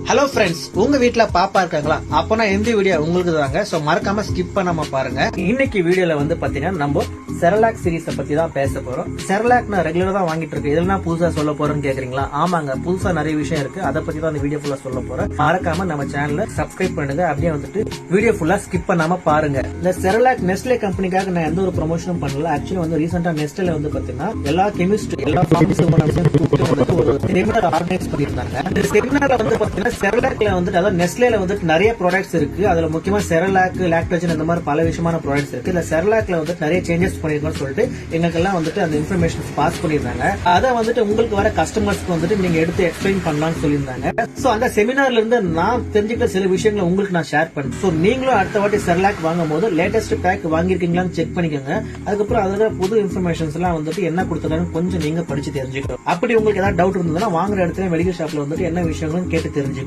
Hello friends, உங்க வீட்ல பாப்பா இருக்காங்களா? அப்பனா இந்த வீடியோ உங்களுக்கு தாங்க. சோ மறக்காம ஸ்கிப் பண்ணாம பாருங்க. இன்னைக்கு வீடியோல வந்து பாத்தீங்கன்னா நம்ம செரலாக் சீரிஸ பத்தி தான் பேச போறோம். செரலாக் நான் ரெகுலரா தான் வாங்கிட்டு இருக்கேன். இதெல்லாம் புதுசா சொல்ல போறேன்னு கேக்குறீங்களா? ஆமாங்க, புதுசா நிறைய விஷயம் இருக்கு. அதை பத்தி தான் இந்த வீடியோ ஃபுல்லா சொல்ல போறேன். மறக்காம நம்ம சேனலை சப்ஸ்கிரைப் பண்ணுங்க. அப்படியே வந்துட்டு வீடியோ ஃபுல்லா ஸ்கிப் பண்ணாம பாருங்க. இந்த செரலாக் நெஸ்லே கம்பெனிக்காக நான் எந்த ஒரு ப்ரொமோஷனும் பண்ணல. ஆக்சுவலி வந்து ரீசெண்டா நெஸ்ட்ல வந்து பாத்தீங்கன்னா எல்லா கெமிஸ்ட் எல்லா ஒரு செமினார் ஆர்கனைஸ் பண்ணிருந்தாங்க. இந்த செமினார்ல வந்து பாத்தீங்கன்னா செரலாக்ல வந்துட்டு அதாவது நெஸ்லேல வந்துட்டு நிறைய ப்ராடக்ட்ஸ் இருக்கு. அதுல முக்கியமா செரலாக், லாக்டோஜன் இந்த மாதிரி பல விஷயமான ப்ராடக்ட்ஸ் இருக்கு. இந்த செரலாக்ல வந்துட்டு நிறைய சேஞ்சஸ் பண்ணிருக்கோம்னு சொல்லிட்டு எங்களுக்கெல்லாம் வந்துட்டு அந்த இன்ஃபர்மேஷன் பாஸ் பண்ணிருந்தாங்க. அதை வந்துட்டு உங்களுக்கு வர கஸ்டமர்ஸ்க்கு வந்துட்டு நீங்க எடுத்து எக்ஸ்பிளைன் பண்ணலாம்னு சொல்லியிருந்தாங்க. சோ அந்த செமினார்ல இருந்து நான் தெரிஞ்சுக்கிட்ட சில விஷயங்களை உங்களுக்கு நான் ஷேர் பண்ணேன். சோ நீங்களும் அடுத்த வாட்டி செரலாக் வாங்கும் போது லேட்டஸ்ட் பேக் வாங்கிருக்கீங்களான்னு செக் பண்ணிக்கோங்க. அதுக்கப்புறம் அதுல புது இன்ஃபர்மேஷன்ஸ் எல்லாம் வந்துட்டு என்ன கொடுத்துருக்காங்க கொஞ்சம் நீங்க படிச்சு தெரிஞ்சுக்கணும். அப்படி உங்களுக்கு ஏதாவது டவுட் இருந்ததுன்னா வாங்குற இடத்துல மெடிக்கல் ஷாப்ல வந்துட்டு என்ன விஷயங்களும் கேட்டு தெரிஞ்சுக்கணும்.